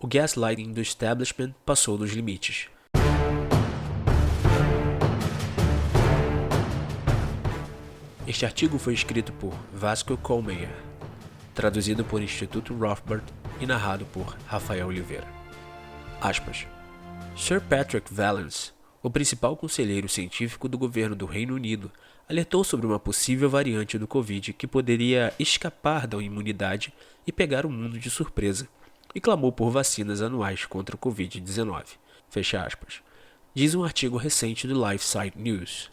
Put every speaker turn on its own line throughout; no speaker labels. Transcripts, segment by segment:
o gaslighting do establishment passou dos limites. Este artigo foi escrito por Vasco Colmeyer, traduzido por Instituto Rothbard e narrado por Rafael Oliveira. Aspas. Sir Patrick Vallance, o principal conselheiro científico do governo do Reino Unido, alertou sobre uma possível variante do Covid que poderia escapar da imunidade e pegar o mundo de surpresa, e clamou por vacinas anuais contra o Covid-19. Fecha aspas. Diz um artigo recente do LifeSite News.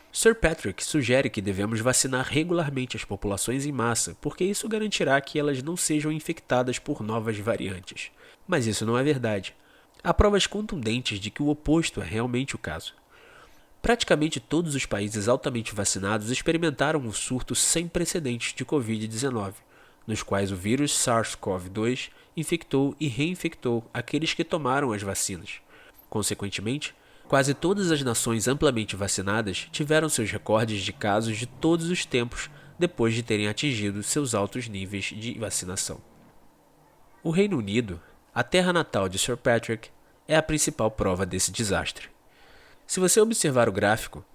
Sir Patrick sugere que devemos vacinar regularmente as populações em massa, porque isso garantirá que elas não sejam infectadas por novas variantes. Mas isso não é verdade. Há provas contundentes de que o oposto é realmente o caso. Praticamente todos os países altamente vacinados experimentaram um surto sem precedentes de Covid-19, nos quais o vírus SARS-CoV-2 infectou e reinfectou aqueles que tomaram as vacinas. Consequentemente, quase todas as nações amplamente vacinadas tiveram seus recordes de casos de todos os tempos depois de terem atingido seus altos níveis de vacinação. O Reino Unido, a terra natal de Sir Patrick, é a principal prova desse desastre. Se você observar o gráfico,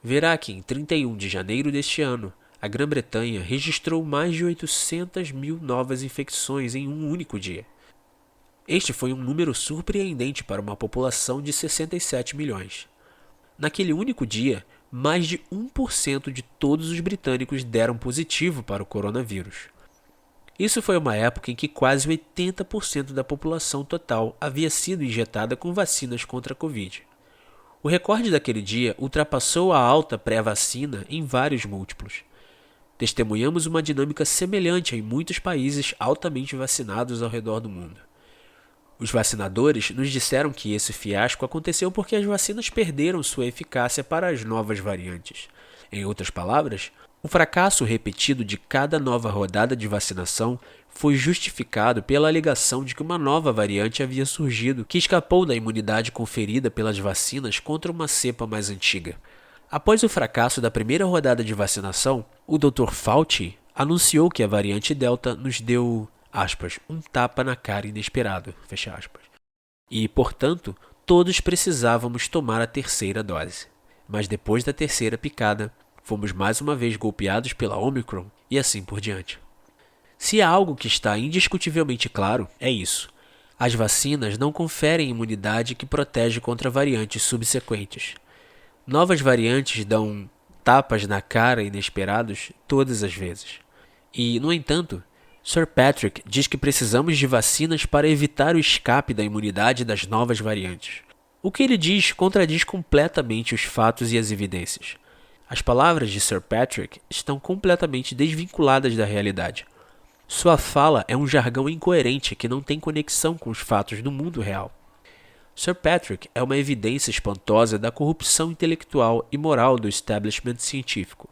verá que em 31 de janeiro deste ano, a Grã-Bretanha registrou mais de 800 mil novas infecções em um único dia. Este foi um número surpreendente para uma população de 67 milhões. Naquele único dia, mais de 1% de todos os britânicos deram positivo para o coronavírus. Isso foi uma época em que quase 80% da população total havia sido injetada com vacinas contra a Covid. O recorde daquele dia ultrapassou a alta pré-vacina em vários múltiplos. Testemunhamos uma dinâmica semelhante em muitos países altamente vacinados ao redor do mundo. Os vacinadores nos disseram que esse fiasco aconteceu porque as vacinas perderam sua eficácia para as novas variantes. Em outras palavras, o fracasso repetido de cada nova rodada de vacinação foi justificado pela alegação de que uma nova variante havia surgido que escapou da imunidade conferida pelas vacinas contra uma cepa mais antiga. Após o fracasso da primeira rodada de vacinação, o Dr. Fauci anunciou que a variante Delta nos deu, aspas, um tapa na cara inesperado, fecha aspas. E, portanto, todos precisávamos tomar a terceira dose. Mas depois da terceira picada, fomos mais uma vez golpeados pela Omicron e assim por diante. Se há algo que está indiscutivelmente claro, é isso. As vacinas não conferem imunidade que protege contra variantes subsequentes. Novas variantes dão tapas na cara inesperados todas as vezes. E, no entanto, Sir Patrick diz que precisamos de vacinas para evitar o escape da imunidade das novas variantes. O que ele diz contradiz completamente os fatos e as evidências. As palavras de Sir Patrick estão completamente desvinculadas da realidade. Sua fala é um jargão incoerente que não tem conexão com os fatos do mundo real. Sir Patrick é uma evidência espantosa da corrupção intelectual e moral do establishment científico.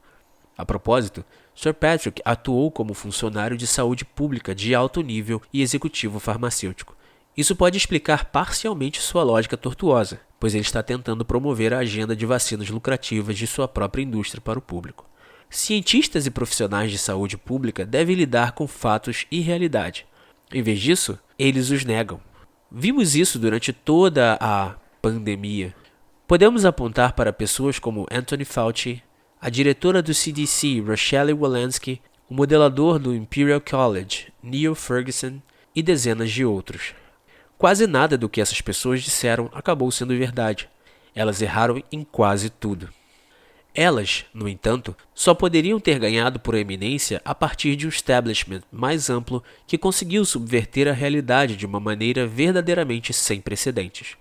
A propósito, Sir Patrick atuou como funcionário de saúde pública de alto nível e executivo farmacêutico. Isso pode explicar parcialmente sua lógica tortuosa, pois ele está tentando promover a agenda de vacinas lucrativas de sua própria indústria para o público. Cientistas e profissionais de saúde pública devem lidar com fatos e realidade. Em vez disso, eles os negam. Vimos isso durante toda a pandemia. Podemos apontar para pessoas como Anthony Fauci, a diretora do CDC, Rochelle Walensky, o modelador do Imperial College, Neil Ferguson, e dezenas de outros. Quase nada do que essas pessoas disseram acabou sendo verdade. Elas erraram em quase tudo. Elas, no entanto, só poderiam ter ganhado por eminência a partir de um establishment mais amplo que conseguiu subverter a realidade de uma maneira verdadeiramente sem precedentes.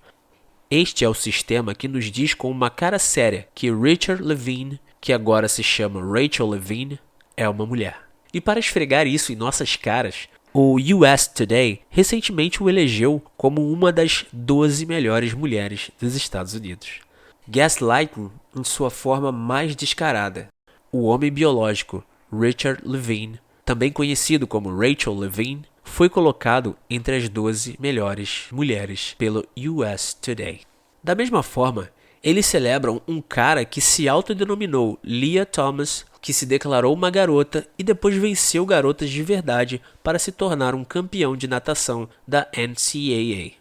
Este é o sistema que nos diz com uma cara séria que Richard Levine, que agora se chama Rachel Levine, é uma mulher. E para esfregar isso em nossas caras, o US Today recentemente o elegeu como uma das 12 melhores mulheres dos Estados Unidos. Gaslighting em sua forma mais descarada. O homem biológico Richard Levine, também conhecido como Rachel Levine, foi colocado entre as 12 melhores mulheres pelo US Today. Da mesma forma, Eles celebram um cara que se autodenominou Lia Thomas, que se declarou uma garota e depois venceu garotas de verdade para se tornar um campeão de natação da NCAA.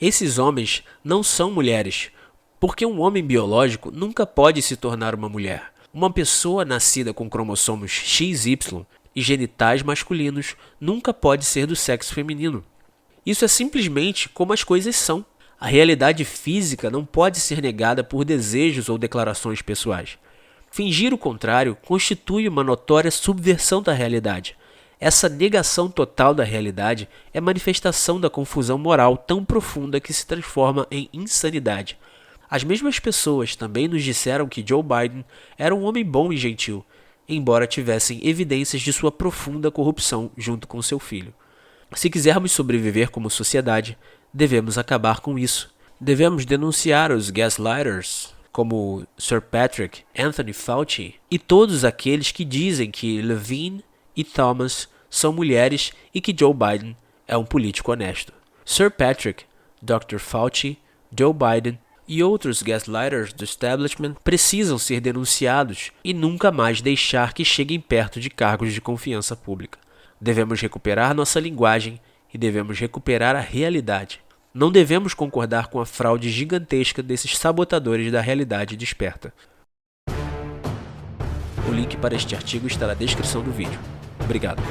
Esses homens não são mulheres, porque um homem biológico nunca pode se tornar uma mulher. Uma pessoa nascida com cromossomos XY e genitais masculinos nunca pode ser do sexo feminino. Isso é simplesmente como as coisas são. A realidade física não pode ser negada por desejos ou declarações pessoais. Fingir o contrário constitui uma notória subversão da realidade. Essa negação total da realidade é manifestação da confusão moral tão profunda que se transforma em insanidade. As mesmas pessoas também nos disseram que Joe Biden era um homem bom e gentil, embora tivessem evidências de sua profunda corrupção junto com seu filho. Se quisermos sobreviver como sociedade, devemos acabar com isso. Devemos denunciar os gaslighters, como Sir Patrick, Anthony Fauci, e todos aqueles que dizem que Levine e Thomas são mulheres e que Joe Biden é um político honesto. Sir Patrick, Dr. Fauci, Joe Biden e outros gaslighters do establishment precisam ser denunciados e nunca mais deixar que cheguem perto de cargos de confiança pública. Devemos recuperar nossa linguagem e devemos recuperar a realidade. Não devemos concordar com a fraude gigantesca desses sabotadores da realidade desperta. O link para este artigo está na descrição do vídeo. Obrigado.